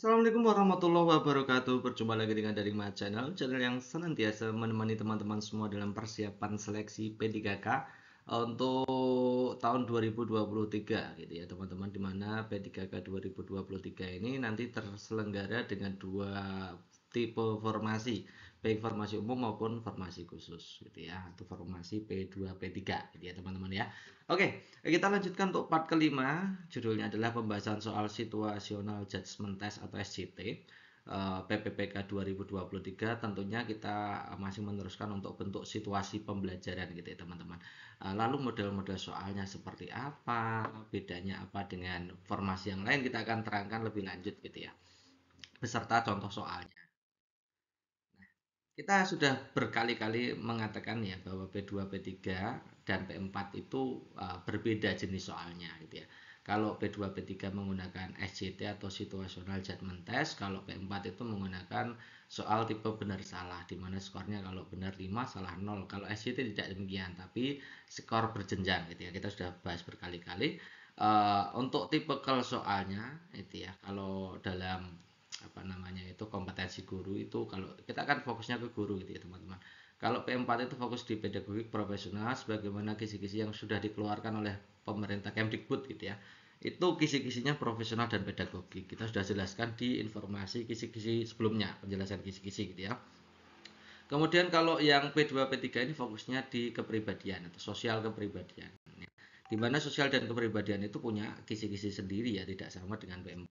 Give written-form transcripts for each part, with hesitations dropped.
Assalamualaikum warahmatullahi wabarakatuh. Berjumpa lagi dengan Daring Ma channel yang senantiasa menemani teman-teman semua dalam persiapan seleksi P3K untuk tahun 2023 gitu ya teman-teman, di mana P3K 2023 ini nanti terselenggara dengan dua tipe formasi, baik formasi umum maupun formasi khusus gitu ya, atau formasi P2 P3 gitu ya teman-teman ya. Oke, kita lanjutkan untuk part kelima. Judulnya adalah pembahasan soal situational judgment test atau SJT, PPPK 2023. Tentunya kita masih meneruskan untuk bentuk situasi pembelajaran gitu ya teman-teman. Lalu model-model soalnya seperti apa, bedanya apa dengan formasi yang lain, kita akan terangkan lebih lanjut gitu ya, beserta contoh soalnya. Kita sudah berkali-kali mengatakan ya bahwa P2, P3 dan P4 itu berbeda jenis soalnya gitu ya. Kalau P2, P3 menggunakan SJT atau situational judgment test, kalau P4 itu menggunakan soal tipe benar salah, di mana skornya kalau benar 5 salah 0. Kalau SJT tidak demikian, tapi skor berjenjang gitu ya. Kita sudah bahas berkali-kali. Untuk tipe soalnya itu ya, kalau dalam apa namanya itu kompetensi guru itu, kalau kita kan fokusnya ke guru gitu ya teman-teman. Kalau P4 itu fokus di pedagogik profesional, sebagaimana kisi-kisi yang sudah dikeluarkan oleh pemerintah Kemdikbud gitu ya. Itu kisi-kisinya profesional dan pedagogik. Kita sudah jelaskan di informasi kisi-kisi sebelumnya, penjelasan kisi-kisi gitu ya. Kemudian kalau yang P2 P3 ini fokusnya di kepribadian atau sosial kepribadian. Di mana sosial dan kepribadian itu punya kisi-kisi sendiri ya, tidak sama dengan P4.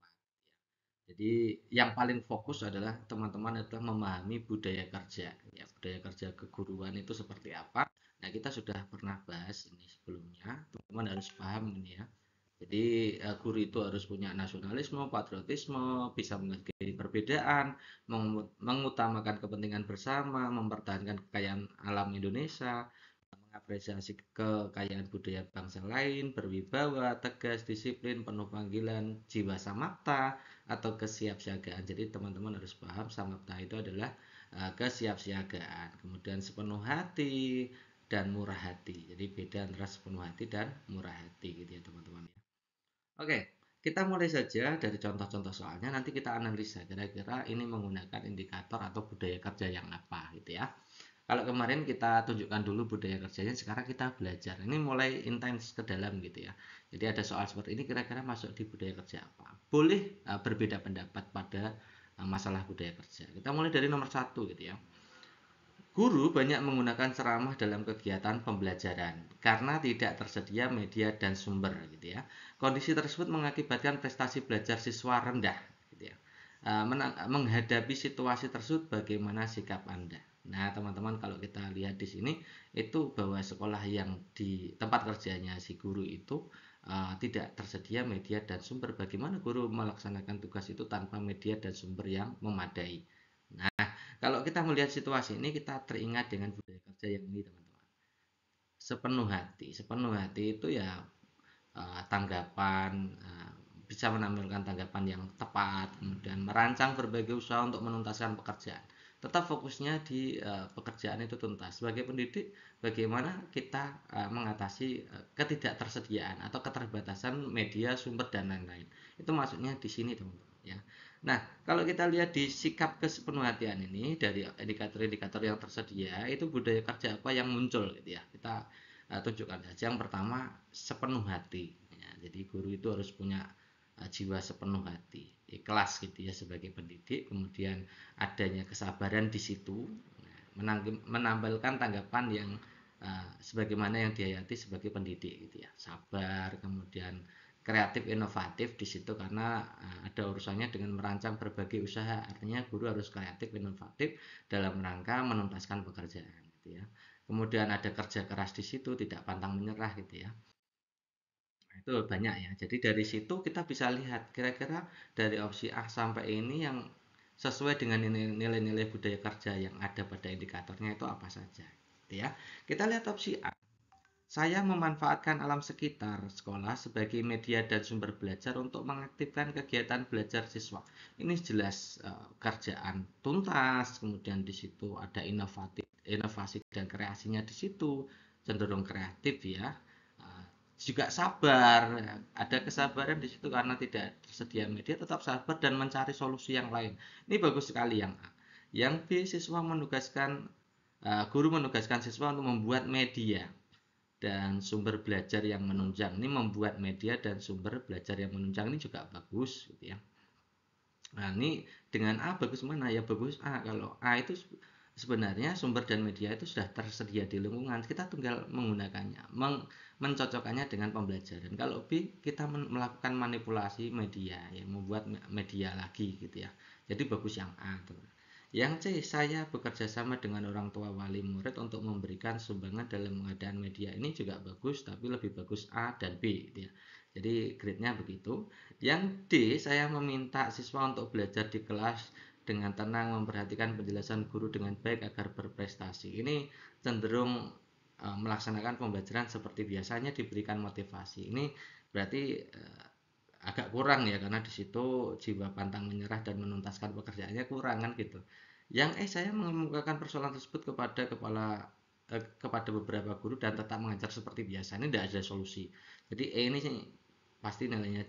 Jadi yang paling fokus adalah teman-teman adalah memahami budaya kerja. Ya, budaya kerja keguruan itu seperti apa. Nah, kita sudah pernah bahas ini sebelumnya. Teman-teman harus paham ini ya. Jadi guru itu harus punya nasionalisme, patriotisme, bisa menghargai perbedaan, mengutamakan kepentingan bersama, mempertahankan kekayaan alam Indonesia, mengapresiasi kekayaan budaya bangsa lain, berwibawa, tegas, disiplin, penuh panggilan, jiwa samapta, atau kesiapsiagaan. Jadi teman-teman harus paham samapta itu adalah kesiapsiagaan. Kemudian sepenuh hati dan murah hati. Jadi beda antara sepenuh hati dan murah hati gitu ya teman-teman. Oke, kita mulai saja dari contoh-contoh soalnya. Nanti kita analisa kira-kira ini menggunakan indikator atau budaya kerja yang apa gitu ya. Kalau kemarin kita tunjukkan dulu budaya kerjanya, sekarang kita belajar. Ini mulai intens ke dalam gitu ya. Jadi ada soal seperti ini, kira-kira masuk di budaya kerja apa. Boleh berbeda pendapat pada masalah budaya kerja. Kita mulai dari nomor satu gitu ya. Guru banyak menggunakan ceramah dalam kegiatan pembelajaran karena tidak tersedia media dan sumber gitu ya. Kondisi tersebut mengakibatkan prestasi belajar siswa rendah gitu ya. Menghadapi situasi tersebut, bagaimana sikap Anda? Nah, teman-teman, kalau kita lihat di sini itu bahwa sekolah yang di tempat kerjanya si guru itu tidak tersedia media dan sumber. Bagaimana guru melaksanakan tugas itu tanpa media dan sumber yang memadai? Nah, kalau kita melihat situasi ini, kita teringat dengan budaya kerja yang ini, teman-teman. Sepenuh hati itu ya tanggapan, bisa menampilkan tanggapan yang tepat, kemudian merancang berbagai usaha untuk menuntaskan pekerjaan. Tetap fokusnya di pekerjaan itu tuntas. Sebagai pendidik, bagaimana kita mengatasi ketidaktersediaan atau keterbatasan media, sumber dan lain-lain. Itu maksudnya di sini, teman-teman ya. Nah, kalau kita lihat di sikap kesepenuhhatian ini dari indikator-indikator yang tersedia, itu budaya kerja apa yang muncul gitu ya. Kita tunjukkan saja. Yang pertama, sepenuh hati ya, jadi guru itu harus punya jiwa sepenuh hati, ikhlas gitu ya sebagai pendidik. Kemudian adanya kesabaran di situ, menampilkan tanggapan yang sebagaimana yang dihayati sebagai pendidik gitu ya, sabar, kemudian kreatif inovatif di situ karena ada urusannya dengan merancang berbagai usaha. Artinya guru harus kreatif inovatif dalam rangka menuntaskan pekerjaan gitu ya. Kemudian ada kerja keras di situ, tidak pantang menyerah gitu ya. Nah, itu banyak ya. Jadi dari situ kita bisa lihat kira-kira dari opsi A sampai ini yang sesuai dengan nilai-nilai budaya kerja yang ada pada indikatornya itu apa saja. Gitu ya. Kita lihat opsi A. Saya memanfaatkan alam sekitar sekolah sebagai media dan sumber belajar untuk mengaktifkan kegiatan belajar siswa. Ini jelas kerjaan tuntas, kemudian di situ ada inovasi dan kreasinya di situ, cenderung kreatif ya. juga sabar, ada kesabaran di situ karena tidak tersedia media, tetap sabar dan mencari solusi yang lain. Ini bagus sekali yang A. Yang B, guru menugaskan siswa untuk membuat media dan sumber belajar yang menunjang. Ini membuat media dan sumber belajar yang menunjang ini juga bagus gitu ya. Nah, ini dengan A bagus mana? Ya bagus A. Kalau A itu sebenarnya sumber dan media itu sudah tersedia di lingkungan, kita tinggal menggunakannya, mencocokkannya dengan pembelajaran. Kalau B, kita melakukan manipulasi media, ya, membuat media lagi gitu ya. Jadi bagus yang A, teman. Yang C, saya bekerja sama dengan orang tua wali murid untuk memberikan sumbangan dalam pengadaan media. Ini juga bagus, tapi lebih bagus A dan B gitu ya. Jadi grade-nya begitu. Yang D, saya meminta siswa untuk belajar di kelas dengan tenang, memperhatikan penjelasan guru dengan baik agar berprestasi. Ini cenderung melaksanakan pembelajaran seperti biasanya, diberikan motivasi. Ini berarti agak kurang ya, karena di situ jiwa pantang menyerah dan menuntaskan pekerjaannya kurang kan gitu. Yang saya mengemukakan persoalan tersebut kepada beberapa guru dan tetap mengajar seperti biasa. Ini tidak ada solusi. Jadi ini pasti nilainya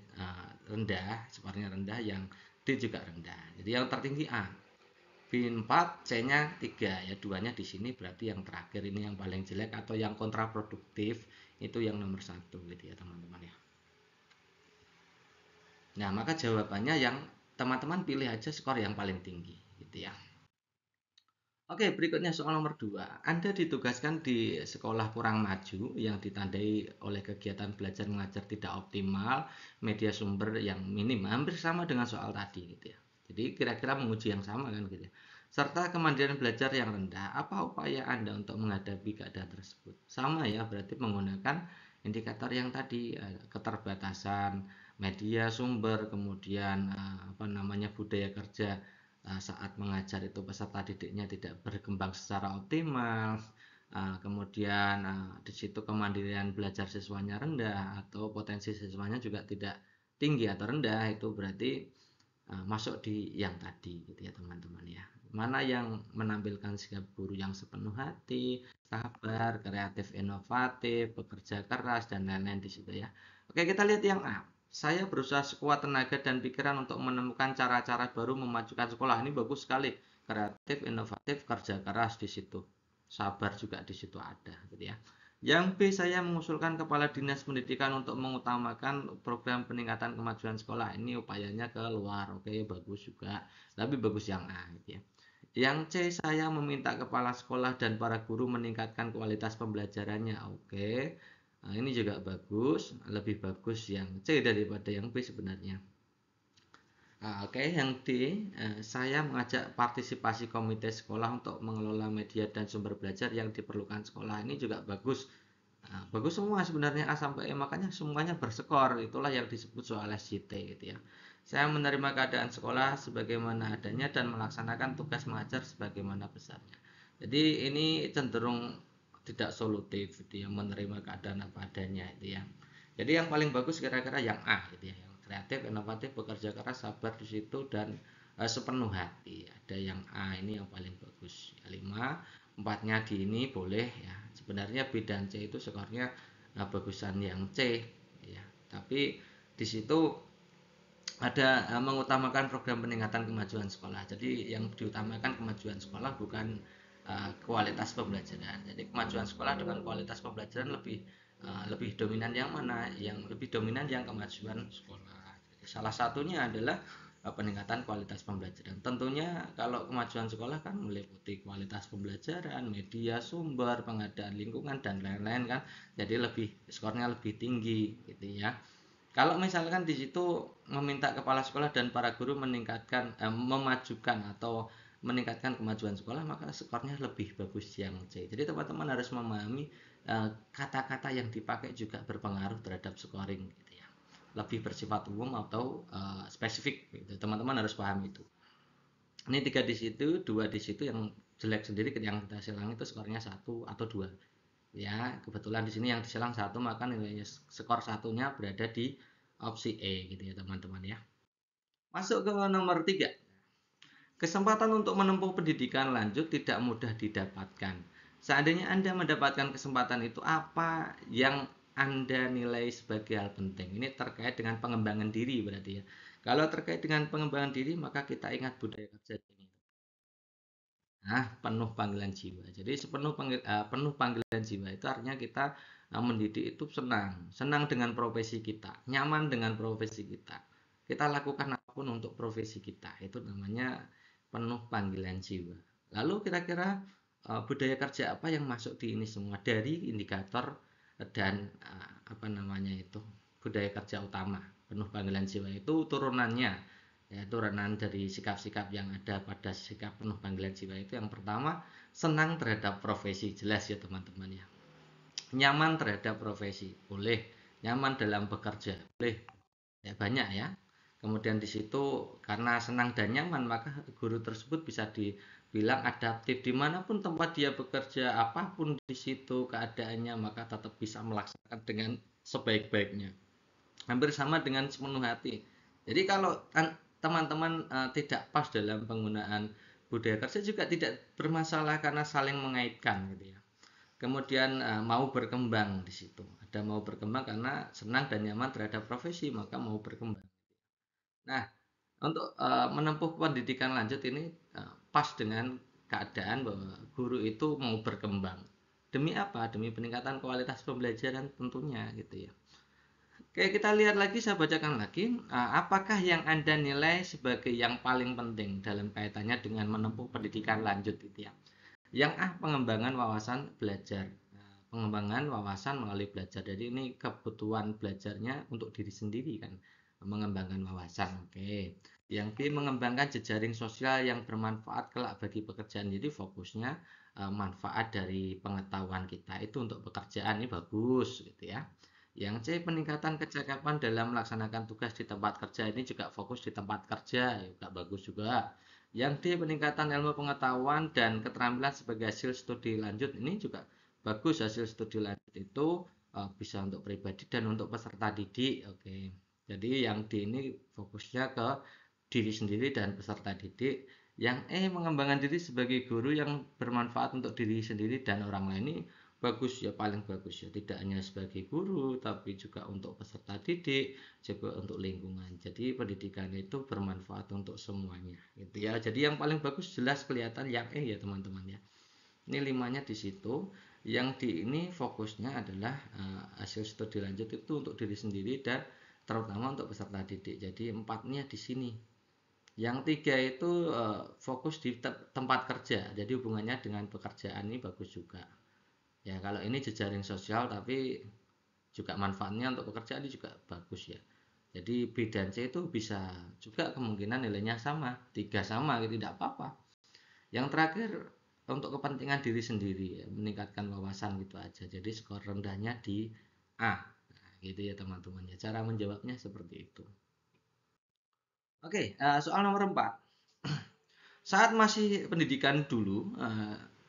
rendah, skornya rendah. Yang D juga rendah. Jadi yang tertinggi A. B4, C-nya 3 ya, duanya di sini, berarti yang terakhir ini yang paling jelek atau yang kontraproduktif, itu yang nomor 1 gitu ya teman-teman ya. Nah, maka jawabannya yang teman-teman pilih aja skor yang paling tinggi gitu ya. Oke, berikutnya soal nomor 2. Anda ditugaskan di sekolah kurang maju yang ditandai oleh kegiatan belajar mengajar tidak optimal, media sumber yang minim, hampir sama dengan soal tadi gitu ya. Jadi kira-kira menguji yang sama kan gitu ya. Serta kemandirian belajar yang rendah. Apa upaya Anda untuk menghadapi keadaan tersebut? Sama ya, berarti menggunakan indikator yang tadi, keterbatasan media sumber, kemudian budaya kerja saat mengajar itu peserta didiknya tidak berkembang secara optimal, kemudian di situ kemandirian belajar siswanya rendah atau potensi siswanya juga tidak tinggi atau rendah, itu berarti masuk di yang tadi gitu ya teman-teman ya. Mana yang menampilkan sikap guru yang sepenuh hati, sabar, kreatif, inovatif, bekerja keras dan lain-lain di situ ya. Oke, kita lihat yang A. Saya berusaha sekuat tenaga dan pikiran untuk menemukan cara-cara baru memajukan sekolah. Ini bagus sekali. Kreatif, inovatif, kerja keras di situ. Sabar juga di situ ada gitu ya. Yang B, saya mengusulkan kepala dinas pendidikan untuk mengutamakan program peningkatan kemajuan sekolah. Ini upayanya keluar. Oke, bagus juga. Tapi bagus yang A gitu ya. Yang C, saya meminta kepala sekolah dan para guru meningkatkan kualitas pembelajarannya. Oke. Nah, ini juga bagus, lebih bagus yang C daripada yang B sebenarnya. Oke, yang D, saya mengajak partisipasi komite sekolah untuk mengelola media dan sumber belajar yang diperlukan sekolah. Ini juga bagus. Bagus semua sebenarnya A sampai E, makanya semuanya berskor. Itulah yang disebut soal SJT gitu ya. Saya menerima keadaan sekolah sebagaimana adanya dan melaksanakan tugas mengajar sebagaimana besarnya. Jadi ini cenderung tidak solutif gitu ya, menerima keadaan apa adanya itu ya. Jadi yang paling bagus kira-kira yang A gitu ya, yang kreatif, inovatif, bekerja keras, sabar di situ dan sepenuh hati. Ada yang A ini yang paling bagus. Ya, 5, 4-nya di ini boleh ya. Sebenarnya B dan C itu skornya bagusan yang C ya. Tapi di situ ada mengutamakan program peningkatan kemajuan sekolah. Jadi yang diutamakan kemajuan sekolah bukan kualitas pembelajaran. Jadi kemajuan sekolah dengan kualitas pembelajaran lebih dominan yang mana? Yang lebih dominan yang kemajuan sekolah. Jadi salah satunya adalah peningkatan kualitas pembelajaran. Tentunya kalau kemajuan sekolah kan meliputi kualitas pembelajaran, media sumber, pengadaan lingkungan dan lain-lain kan. Jadi skornya lebih tinggi gitu ya. Kalau misalkan di situ meminta kepala sekolah dan para guru memajukan atau meningkatkan kemajuan sekolah, maka skornya lebih bagus yang C. Jadi teman-teman harus memahami kata-kata yang dipakai juga berpengaruh terhadap scoring gitu ya. Lebih bersifat umum atau spesifik gitu. Teman-teman harus paham itu. Ini 3 di situ, 2 di situ, yang jelek sendiri yang kita silang itu skornya 1 atau 2. Ya, kebetulan di sini yang disilang 1, maka nilainya skor satunya berada di opsi E gitu ya teman-teman ya. Masuk ke nomor 3. Kesempatan untuk menempuh pendidikan lanjut tidak mudah didapatkan. Seandainya Anda mendapatkan kesempatan itu, apa yang Anda nilai sebagai hal penting? Ini terkait dengan pengembangan diri berarti ya. Kalau terkait dengan pengembangan diri, maka kita ingat budaya kerja ini. Nah, penuh panggilan jiwa. Jadi penuh panggilan jiwa itu artinya kita mendidik itu senang, senang dengan profesi kita, nyaman dengan profesi kita. Kita lakukan apapun untuk profesi kita. Itu namanya penuh panggilan jiwa. Lalu kira-kira budaya kerja apa yang masuk di ini semua dari indikator dan apa namanya itu budaya kerja utama penuh panggilan jiwa itu turunannya, ya turunan dari sikap-sikap yang ada pada sikap penuh panggilan jiwa itu yang pertama senang terhadap profesi, jelas ya teman-teman ya, nyaman terhadap profesi boleh, nyaman dalam bekerja boleh, ya banyak ya. Kemudian di situ karena senang dan nyaman maka guru tersebut bisa dibilang adaptif dimanapun tempat dia bekerja, apapun di situ keadaannya maka tetap bisa melaksanakan dengan sebaik-baiknya, hampir sama dengan sepenuh hati. Jadi kalau teman-teman tidak pas dalam penggunaan budaya kerja juga tidak bermasalah karena saling mengaitkan gitu ya. Kemudian mau berkembang di situ. Ada mau berkembang karena senang dan nyaman terhadap profesi maka mau berkembang. Nah, untuk menempuh pendidikan lanjut ini pas dengan keadaan bahwa guru itu mau berkembang. Demi apa? Demi peningkatan kualitas pembelajaran tentunya gitu ya. Oke, kita lihat lagi, saya bacakan lagi. Apakah yang Anda nilai sebagai yang paling penting dalam kaitannya dengan menempuh pendidikan lanjut gitu ya? Yang A, pengembangan wawasan belajar. Pengembangan wawasan melalui belajar. Jadi ini kebutuhan belajarnya untuk diri sendiri kan. Mengembangkan wawasan. Oke. Yang B, mengembangkan jejaring sosial yang bermanfaat kelak bagi pekerjaan. Jadi fokusnya manfaat dari pengetahuan kita itu untuk pekerjaan ini bagus gitu ya. Yang C, peningkatan kecakapan dalam melaksanakan tugas di tempat kerja. Ini juga fokus di tempat kerja, juga bagus juga. Yang D, peningkatan ilmu pengetahuan dan keterampilan sebagai hasil studi lanjut. Ini juga bagus, hasil studi lanjut itu bisa untuk pribadi dan untuk peserta didik. Oke. Jadi yang D ini fokusnya ke diri sendiri dan peserta didik. Yang E, mengembangkan diri sebagai guru yang bermanfaat untuk diri sendiri dan orang lain. Ini bagus ya, paling bagus ya, tidak hanya sebagai guru tapi juga untuk peserta didik, juga untuk lingkungan. Jadi pendidikan itu bermanfaat untuk semuanya gitu ya. Jadi yang paling bagus jelas kelihatan yang ya teman-teman ya. Ini limanya di situ. Yang di ini fokusnya adalah hasil studi lanjut itu untuk diri sendiri dan terutama untuk peserta didik. Jadi empatnya di sini. Yang tiga itu fokus di tempat kerja. Jadi hubungannya dengan pekerjaan ini bagus juga. Ya, kalau ini jejaring sosial tapi juga manfaatnya untuk pekerjaan ini juga bagus ya. Jadi B dan C itu bisa juga kemungkinan nilainya sama, 3 sama gitu, tidak apa-apa. Yang terakhir untuk kepentingan diri sendiri ya, meningkatkan wawasan gitu aja. Jadi skor rendahnya di A. Nah, gitu ya teman-teman ya. Cara menjawabnya seperti itu. Oke, soal nomor 4. Saat masih pendidikan dulu,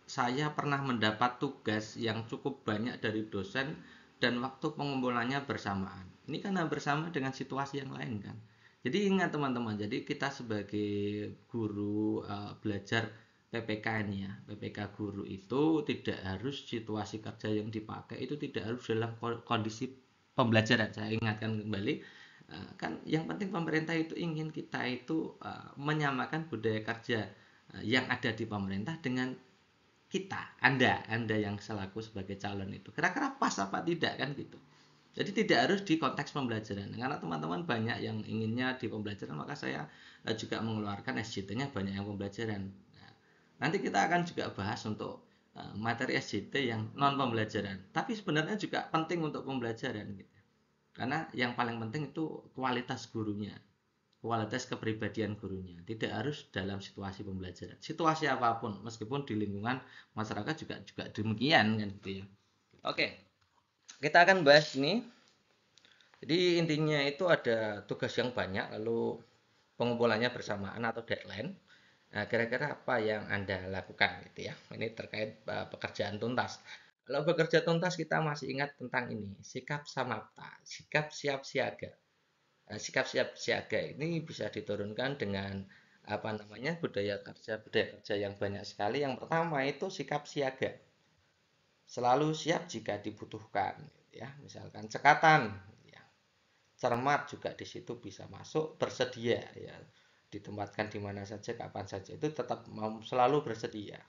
saya pernah mendapat tugas yang cukup banyak dari dosen dan waktu pengumpulannya bersamaan. Ini kan hampir sama dengan situasi yang lain kan. Jadi ingat teman-teman, jadi kita sebagai guru belajar PPK ini ya, PPK guru itu tidak harus situasi kerja yang dipakai itu tidak harus dalam kondisi pembelajaran. Saya ingatkan kembali, kan yang penting pemerintah itu ingin kita itu menyamakan budaya kerja yang ada di pemerintah dengan kita, Anda yang selaku sebagai calon itu. Kira-kira pas apa tidak kan gitu. Jadi tidak harus di konteks pembelajaran. Karena teman-teman banyak yang inginnya di pembelajaran, maka saya juga mengeluarkan SJT-nya banyak yang pembelajaran. Nah, nanti kita akan juga bahas untuk materi SJT yang non pembelajaran. Tapi sebenarnya juga penting untuk pembelajaran gitu. Karena yang paling penting itu kualitas gurunya, kualitas kepribadian gurunya. Tidak harus dalam situasi pembelajaran. Situasi apapun, meskipun di lingkungan masyarakat juga demikian kan gitu ya. Oke, kita akan bahas ini. Jadi intinya itu ada tugas yang banyak, lalu pengumpulannya bersamaan atau deadline. Nah, kira-kira apa yang Anda lakukan gitu ya. Ini terkait pekerjaan tuntas. Kalau bekerja tuntas kita masih ingat tentang ini, sikap samapta, sikap siap siaga. Sikap siap siaga ini bisa diturunkan dengan apa namanya budaya kerja yang banyak sekali. Yang pertama itu sikap siaga, selalu siap jika dibutuhkan. ya, misalkan cekatan, ya, cermat juga di situ bisa masuk, bersedia, ya, ditempatkan di mana saja, kapan saja itu tetap mau selalu bersedia.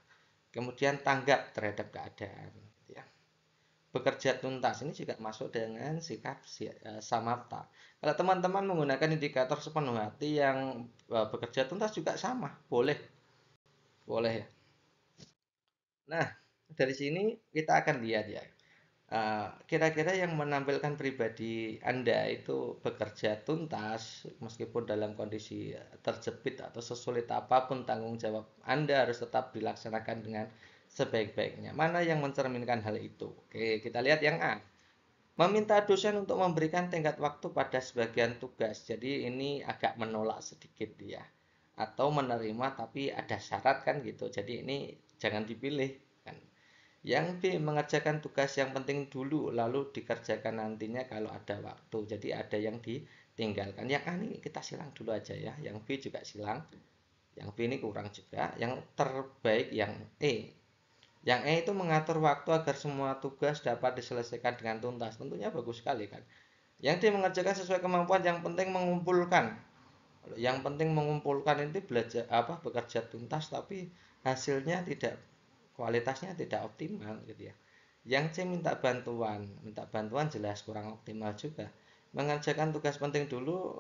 Kemudian tanggap terhadap keadaan, ya. Bekerja tuntas ini juga masuk dengan sikap samarta. Kalau teman-teman menggunakan indikator sepenuh hati yang bekerja tuntas juga sama, boleh, boleh ya. Nah, dari sini kita akan lihat ya, kira-kira yang menampilkan pribadi Anda itu bekerja tuntas meskipun dalam kondisi terjepit atau sesulit apapun tanggung jawab Anda harus tetap dilaksanakan dengan sebaik-baiknya. Mana yang mencerminkan hal itu? Oke, kita lihat yang A. Meminta dosen untuk memberikan tenggat waktu pada sebagian tugas. Jadi ini agak menolak sedikit ya. Atau menerima tapi ada syarat kan gitu. Jadi ini jangan dipilih kan. Yang B, mengerjakan tugas yang penting dulu lalu dikerjakan nantinya kalau ada waktu. Jadi ada yang ditinggalkan. Yang A ini kita silang dulu aja ya. Yang B juga silang. Yang B ini kurang juga. Yang terbaik yang E. Yang E itu mengatur waktu agar semua tugas dapat diselesaikan dengan tuntas. Tentunya bagus sekali kan. Yang D mengerjakan sesuai kemampuan, yang penting mengumpulkan. Yang penting mengumpulkan itu belajar apa bekerja tuntas tapi hasilnya tidak, kualitasnya tidak optimal gitu ya. Yang C minta bantuan jelas kurang optimal juga. Mengerjakan tugas penting dulu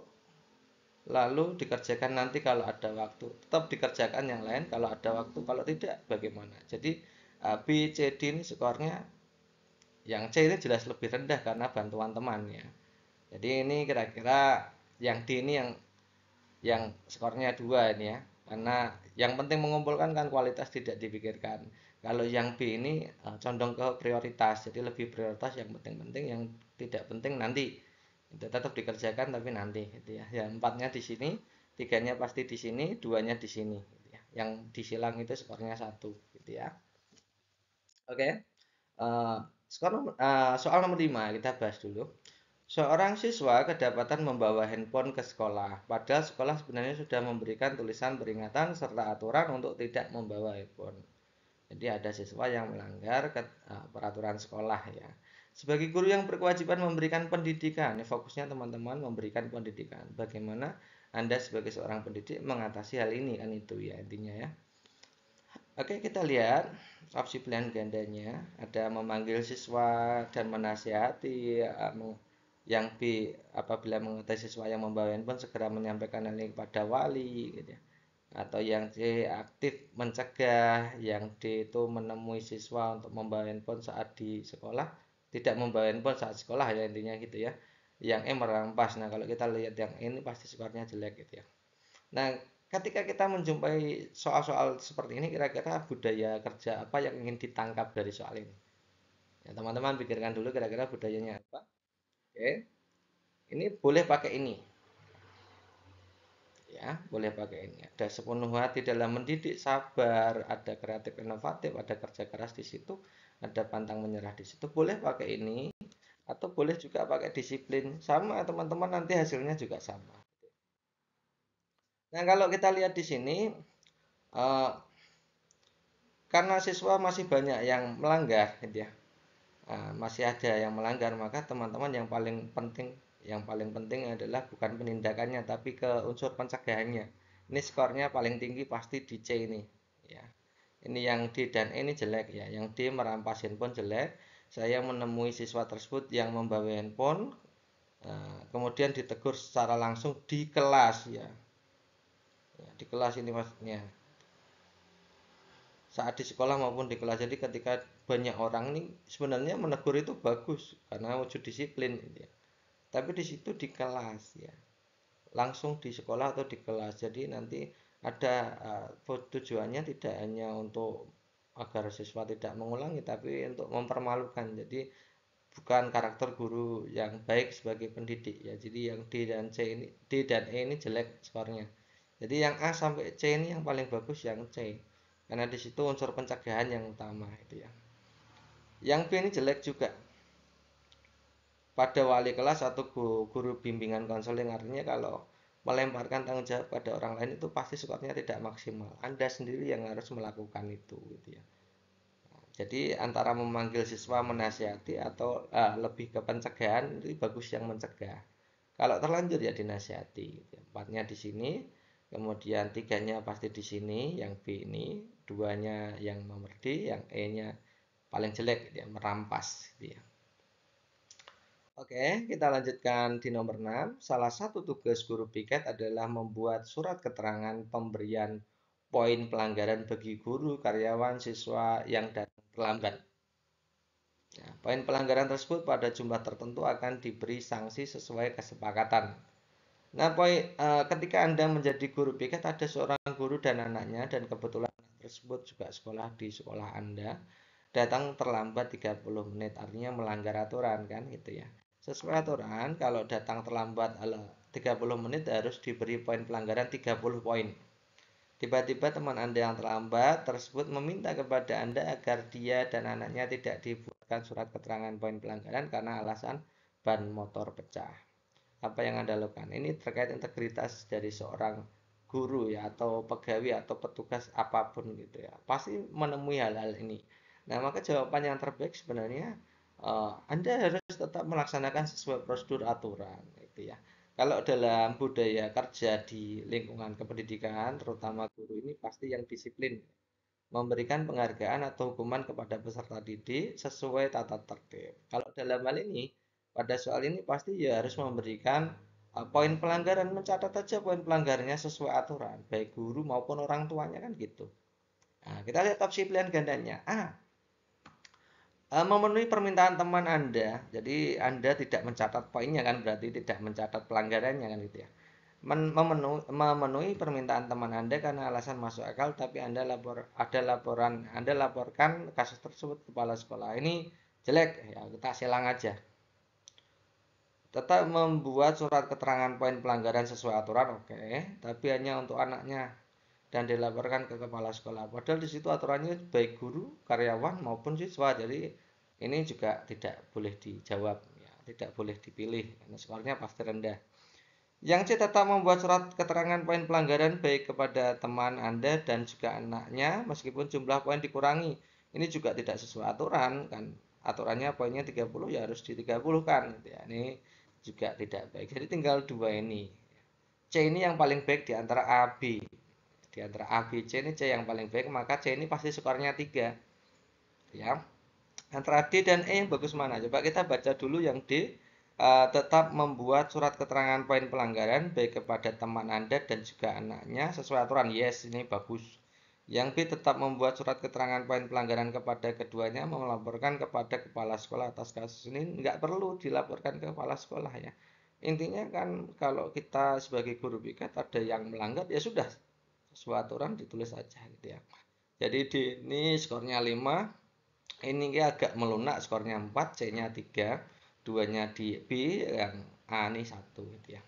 lalu dikerjakan nanti kalau ada waktu. Tetap dikerjakan yang lain kalau ada waktu, kalau tidak bagaimana. Jadi B, C, D ini skornya, yang C ini jelas lebih rendah karena bantuan teman ya. Jadi ini kira-kira yang D ini yang skornya 2 ini ya. Karena yang penting mengumpulkan kan kualitas tidak dipikirkan. Kalau yang B ini condong ke prioritas, jadi lebih prioritas yang penting-penting, yang tidak penting nanti. Itu tetap dikerjakan tapi nanti gitu ya. Yang empatnya di sini, tiganya pasti di sini, duanya di sini gitu ya. Yang disilang itu skornya 1 gitu ya. Oke. Uh, soal nomor 5 kita bahas dulu. Seorang siswa kedapatan membawa handphone ke sekolah, padahal sekolah sebenarnya sudah memberikan tulisan peringatan serta aturan untuk tidak membawa handphone. Jadi ada siswa yang melanggar peraturan sekolah ya. Sebagai guru yang berkewajiban memberikan pendidikan, ini fokusnya teman-teman memberikan pendidikan. Bagaimana Anda sebagai seorang pendidik mengatasi hal ini kan itu ya intinya ya. Oke, kita lihat opsi pilihan gandanya. Ada memanggil siswa dan menasihati. Yang B, apabila mengetahui siswa yang membawa handphone segera menyampaikan hal ini kepada wali gitu ya. Atau yang C, aktif mencegah. Yang D itu menemui siswa untuk membawa handphone saat di sekolah, tidak membawa handphone saat sekolah ya intinya gitu ya. Yang E, merampas. Nah, kalau kita lihat yang ini pasti skornya jelek gitu ya. Nah, ketika kita menjumpai soal-soal seperti ini, kira-kira budaya kerja apa yang ingin ditangkap dari soal ini? Ya, teman-teman pikirkan dulu kira-kira budayanya apa. Oke, ini boleh pakai ini. Ya, boleh pakai ini. Ada sepenuh hati dalam mendidik, sabar, ada kreatif inovatif, ada kerja keras di situ, ada pantang menyerah di situ. Boleh pakai ini atau boleh juga pakai disiplin. Sama teman-teman nanti hasilnya juga sama. Nah, kalau kita lihat di sini eh, karena siswa masih banyak yang melanggar gitu ya. Masih ada yang melanggar, maka teman-teman yang paling penting adalah bukan penindakannya tapi ke unsur pencegahannya. Ini skornya paling tinggi pasti di C ini ya. Ini yang D dan E ini jelek ya. Yang D merampas handphone jelek. Saya menemui siswa tersebut yang membawa handphone, kemudian ditegur secara langsung di kelas ya. Di kelas ini maksudnya saat di sekolah maupun di kelas. Jadi ketika banyak orang ini sebenarnya menegur itu bagus karena wujud disiplin gitu ya. Tapi di situ di kelas ya, langsung di sekolah atau di kelas. Jadi nanti ada tujuannya tidak hanya untuk agar siswa tidak mengulangi tapi untuk mempermalukan. Jadi bukan karakter guru yang baik sebagai pendidik ya. Jadi yang D dan E ini jelek skornya. Jadi yang A sampai C ini yang paling bagus yang C. Karena di situ unsur pencegahan yang utama itu ya. Yang B ini jelek juga pada wali kelas atau guru bimbingan konseling, artinya kalau melemparkan tanggung jawab pada orang lain itu pasti skornya tidak maksimal. Anda sendiri yang harus melakukan itu gitu ya. Jadi antara memanggil siswa menasihati atau lebih ke pencegahan, itu bagus yang mencegah. Kalau terlanjur ya dinasihati. Gitu. Empatnya di sini, kemudian tiganya pasti di sini, yang B ini, duanya yang nomor D, yang E-nya paling jelek, gitu ya, merampas. Gitu ya. Oke, kita lanjutkan di nomor 6. Salah satu tugas guru piket adalah membuat surat keterangan pemberian poin pelanggaran bagi guru, karyawan, siswa yang datang terlambat. Ya, poin pelanggaran tersebut pada jumlah tertentu akan diberi sanksi sesuai kesepakatan. Nah, ketika Anda menjadi guru piket, ada seorang guru dan anaknya, dan kebetulan anak tersebut juga sekolah di sekolah Anda, datang terlambat 30 menit, artinya melanggar aturan kan gitu ya. Sesuai aturan, kalau datang terlambat 30 menit harus diberi poin pelanggaran 30 poin. Tiba-tiba teman Anda yang terlambat tersebut meminta kepada Anda agar dia dan anaknya tidak dibuatkan surat keterangan poin pelanggaran karena alasan ban motor pecah. Apa yang Anda lakukan? Ini terkait integritas dari seorang guru ya, atau pegawai atau petugas apapun gitu ya. Pasti menemui hal-hal ini. Nah, maka jawaban yang terbaik sebenarnya Anda harus tetap melaksanakan sesuai prosedur aturan gitu ya. Kalau dalam budaya kerja di lingkungan kependidikan, terutama guru ini pasti yang disiplin, memberikan penghargaan atau hukuman kepada peserta didik sesuai tata tertib. Kalau dalam hal ini, pada soal ini pasti ya harus memberikan poin pelanggaran, mencatat aja poin pelanggarannya sesuai aturan, baik guru maupun orang tuanya kan gitu. Nah, kita lihat opsi pilihan gandanya. Memenuhi permintaan teman Anda. Jadi Anda tidak mencatat poinnya kan, berarti tidak mencatat pelanggarannya kan gitu ya. Memenuhi permintaan teman Anda karena alasan masuk akal, tapi Anda laporkan kasus tersebut ke kepala sekolah. Ini jelek ya, kita silang aja. Tetap membuat surat keterangan poin pelanggaran sesuai aturan, oke, tapi hanya untuk anaknya dan dilaporkan ke kepala sekolah. Padahal di situ aturannya baik guru, karyawan maupun siswa. Jadi ini juga tidak boleh dijawab, ya, tidak boleh dipilih. Karena skornya pasti rendah. Yang C, tetap membuat surat keterangan poin pelanggaran baik kepada teman Anda dan juga anaknya meskipun jumlah poin dikurangi. Ini juga tidak sesuai aturan kan. Aturannya poinnya 30 ya harus di 30 kan gitu ya. Ini juga tidak baik. Jadi tinggal dua ini. C ini yang paling baik di antara A, B. Di antara A, B, C ini C yang paling baik, maka C ini pasti skornya 3. Ya. Antara D dan E yang bagus mana? Coba kita baca dulu yang D. Tetap membuat surat keterangan poin pelanggaran baik kepada teman Anda dan juga anaknya sesuai aturan. Yes, ini bagus. Yang B, tetap membuat surat keterangan poin pelanggaran kepada keduanya, melaporkan kepada kepala sekolah atas kasus ini. Nggak perlu dilaporkan ke kepala sekolah ya. Intinya kan kalau kita sebagai guru piket ada yang melanggar ya sudah, sesuai aturan ditulis aja gitu ya. Jadi ini skornya 5. Ini agak melunak, skornya 4, C-nya 3, 2-nya di B, yang A ini 1 gitu ya.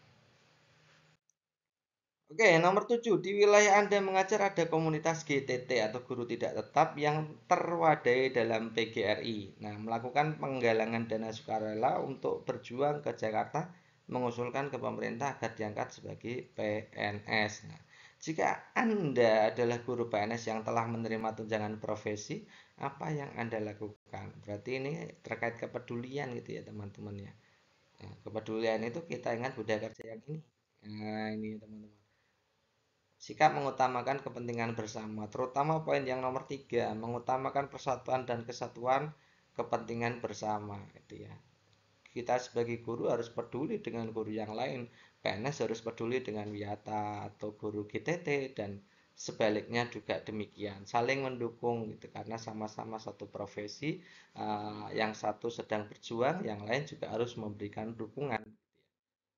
Oke, nomor 7. Di wilayah Anda mengajar ada komunitas GTT atau guru tidak tetap yang terwadai dalam PGRI. Nah, melakukan penggalangan dana sukarela untuk berjuang ke Jakarta, mengusulkan ke pemerintah agar diangkat sebagai PNS. Nah, jika Anda adalah guru PNS yang telah menerima tunjangan profesi, apa yang Anda lakukan? Berarti ini terkait kepedulian gitu ya, teman-teman ya. Nah, kepedulian itu kita ingat budaya kerja yang ini. Nah, ini teman-teman. Sikap mengutamakan kepentingan bersama, terutama poin yang nomor 3, mengutamakan persatuan dan kesatuan kepentingan bersama gitu ya. Kita sebagai guru harus peduli dengan guru yang lain, PNS harus peduli dengan Wiyata atau guru GTT, dan sebaliknya juga demikian, saling mendukung gitu, karena sama-sama satu profesi, yang satu sedang berjuang, yang lain juga harus memberikan dukungan.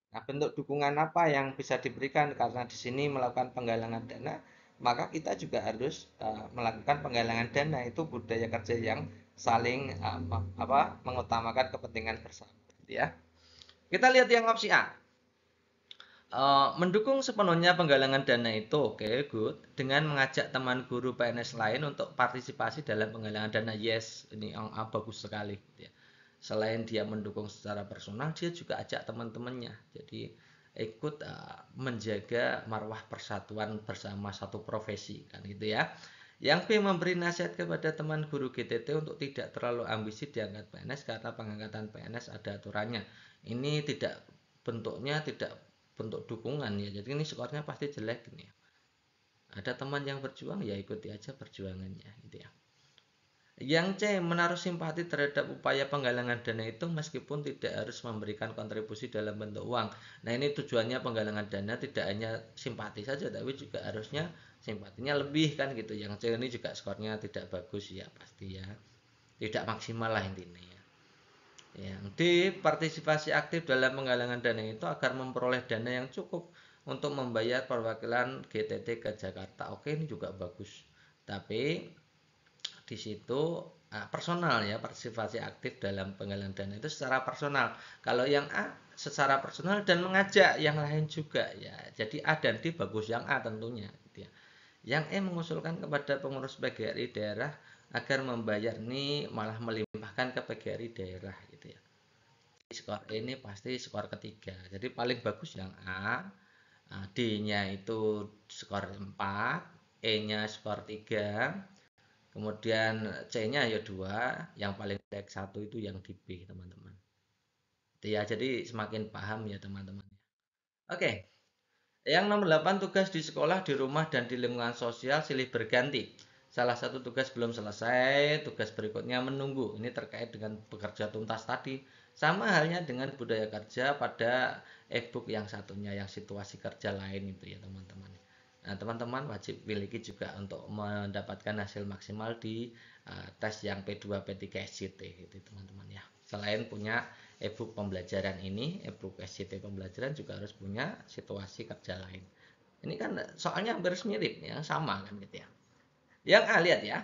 Nah, bentuk dukungan apa yang bisa diberikan? Karena di sini melakukan penggalangan dana, maka kita juga harus melakukan penggalangan dana. Itu budaya kerja yang saling mengutamakan kepentingan bersama, gitu ya. Kita lihat yang opsi A. Mendukung sepenuhnya penggalangan dana itu oke, good. Dengan mengajak teman guru PNS lain untuk partisipasi dalam penggalangan dana, yes, ini yang A bagus sekali. Gitu ya. Selain dia mendukung secara personal, dia juga ajak teman-temannya. Jadi ikut menjaga marwah persatuan bersama satu profesi kan gitu ya. Yang B, memberi nasihat kepada teman guru GTT untuk tidak terlalu ambisi diangkat PNS karena pengangkatan PNS ada aturannya. Ini tidak bentuknya tidak bentuk dukungan ya. Jadi ini skornya pasti jelek ini ya. Ada teman yang berjuang ya ikuti aja perjuangannya gitu ya. Yang C, menaruh simpati terhadap upaya penggalangan dana itu meskipun tidak harus memberikan kontribusi dalam bentuk uang. Nah ini tujuannya penggalangan dana tidak hanya simpati saja, tapi juga harusnya simpatinya lebih kan gitu. Yang C ini juga skornya tidak bagus ya pasti ya, tidak maksimal lah intinya ya. Yang D, partisipasi aktif dalam penggalangan dana itu agar memperoleh dana yang cukup untuk membayar perwakilan GTT ke Jakarta. Oke ini juga bagus, tapi di situ personal ya, partisipasi aktif dalam penggalangan dana itu secara personal. Kalau yang A secara personal dan mengajak yang lain juga ya. Jadi A dan D bagus yang A tentunya gitu ya. Yang E mengusulkan kepada pengurus PGRI daerah agar membayar ini malah melimpahkan ke PGRI daerah gitu ya. Skor ini pasti skor ketiga. Jadi paling bagus yang A, D-nya itu skor 4, E-nya skor 3, kemudian C-nya ya 2, yang paling jelek 1 itu yang di B, teman-teman. Ya, jadi semakin paham ya, teman-teman. Oke. Yang nomor 8, tugas di sekolah, di rumah, dan di lingkungan sosial silih berganti. Salah satu tugas belum selesai, tugas berikutnya menunggu. Ini terkait dengan bekerja tuntas tadi. Sama halnya dengan budaya kerja pada e-book yang satunya, yang situasi kerja lain itu ya teman-teman. Nah, teman-teman wajib miliki juga untuk mendapatkan hasil maksimal di tes yang P2, P3 SCT gitu teman-teman ya. Selain punya e-book pembelajaran ini, e-book SCT pembelajaran juga harus punya situasi kerja lain. Ini kan soalnya hampir mirip ya, sama kan gitu ya. Yang A, lihat ya,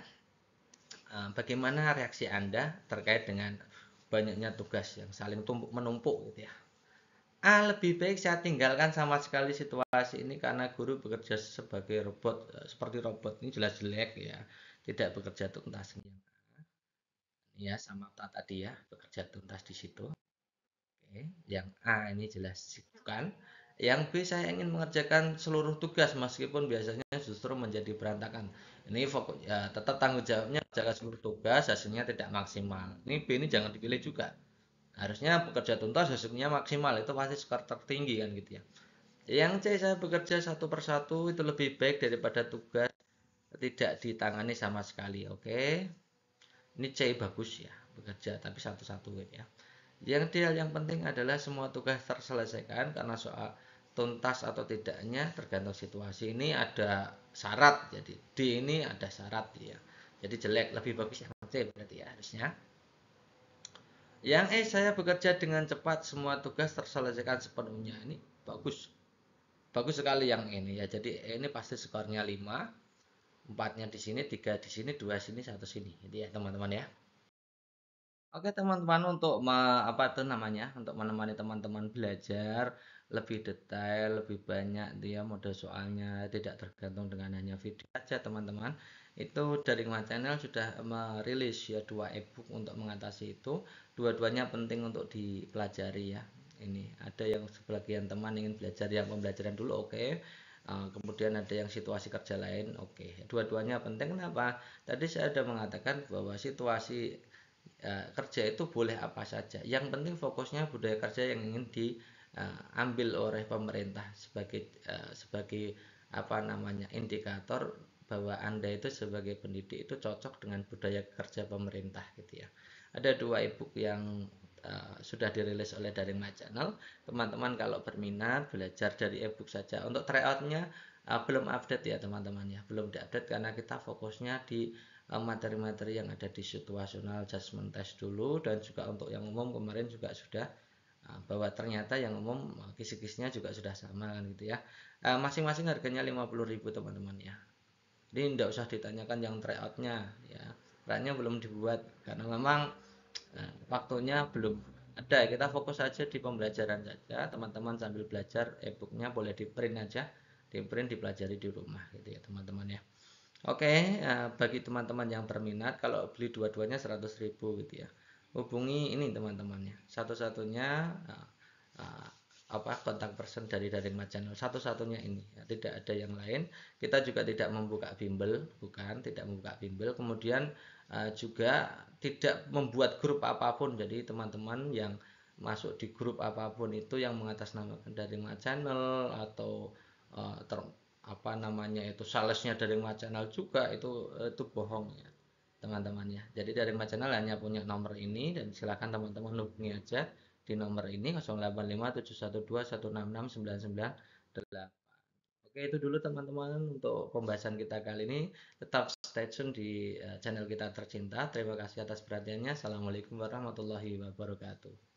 bagaimana reaksi Anda terkait dengan banyaknya tugas yang saling tumpuk menumpuk gitu ya. A, lebih baik saya tinggalkan sama sekali situasi ini karena guru bekerja sebagai robot, seperti robot. Ini jelas jelek ya, tidak bekerja tuntas. Ya sama tadi ya, bekerja tuntas di situ. Oke, yang A ini jelas bukan. Yang B, saya ingin mengerjakan seluruh tugas meskipun biasanya justru menjadi berantakan. Ini fokus ya, tetap tanggung jawabnya mengerjakan seluruh tugas, hasilnya tidak maksimal. Ini B ini jangan dipilih juga. Harusnya bekerja tuntas hasilnya maksimal, itu pasti skor tertinggi kan gitu ya. Yang C, saya bekerja satu persatu itu lebih baik daripada tugas tidak ditangani sama sekali. Oke. Ini C bagus ya, bekerja tapi satu-satu gitu ya. Yang ideal yang penting adalah semua tugas terselesaikan karena soal tuntas atau tidaknya tergantung situasi. Ini ada syarat, jadi D ini ada syarat ya. Jadi jelek, lebih bagus yang C berarti ya harusnya. Yang E, saya bekerja dengan cepat, semua tugas terselesaikan sepenuhnya. Ini bagus. Bagus sekali yang ini ya. Jadi ini pasti skornya 5. 4-nya di sini, 3 di sini, 2 sini, 1 sini. Jadi ya teman-teman ya. Oke teman-teman, untuk apa tuh namanya, untuk menemani teman-teman belajar lebih detail, lebih banyak dia mode soalnya, tidak tergantung dengan hanya video saja teman-teman. Itu dari My Channel sudah merilis ya 2 ebook untuk mengatasi itu. Dua-duanya penting untuk dipelajari ya. Ini ada yang sebagian teman ingin belajar yang pembelajaran dulu, oke. Kemudian ada yang situasi kerja lain, oke. Dua-duanya penting, kenapa? Tadi saya sudah mengatakan bahwa situasi kerja itu boleh apa saja. Yang penting fokusnya budaya kerja yang ingin diambil oleh pemerintah sebagai apa namanya indikator bahwa Anda itu sebagai pendidik itu cocok dengan budaya kerja pemerintah gitu ya. Ada 2 ebook yang sudah dirilis oleh Daring My Channel. Teman-teman kalau berminat belajar dari ebook saja. Untuk tryoutnya belum update ya teman-teman ya, belum diupdate karena kita fokusnya di materi-materi yang ada di situational judgment test dulu, dan juga untuk yang umum kemarin juga sudah bahwa ternyata yang umum kisi-kisinya juga sudah sama kan gitu ya. Masing-masing harganya 50.000 teman-teman ya. Ini tidak usah ditanyakan yang tryoutnya ya, tryoutnya belum dibuat karena memang waktunya belum ada. Kita fokus saja di pembelajaran saja, teman-teman sambil belajar e-booknya boleh di print aja, di print dipelajari di rumah gitu ya teman-teman ya. Oke, bagi teman-teman yang berminat kalau beli dua-duanya 100.000 gitu ya, hubungi ini teman-temannya. Satu-satunya kontak person dari Daring Channel, satu-satunya ini ya, tidak ada yang lain. Kita juga tidak membuka bimbel, tidak membuka bimbel. Kemudian juga tidak membuat grup apapun. Jadi teman-teman yang masuk di grup apapun itu yang mengatasnamakan Daring Channel atau apa namanya itu salesnya Daring Channel juga itu bohong ya teman-teman ya. Jadi Daring Channel hanya punya nomor ini dan silakan teman-teman hubungi aja di nomor ini 085712166998. Oke, itu dulu teman-teman untuk pembahasan kita kali ini. Tetap stay tune di channel kita tercinta. Terima kasih atas perhatiannya. Assalamualaikum warahmatullahi wabarakatuh.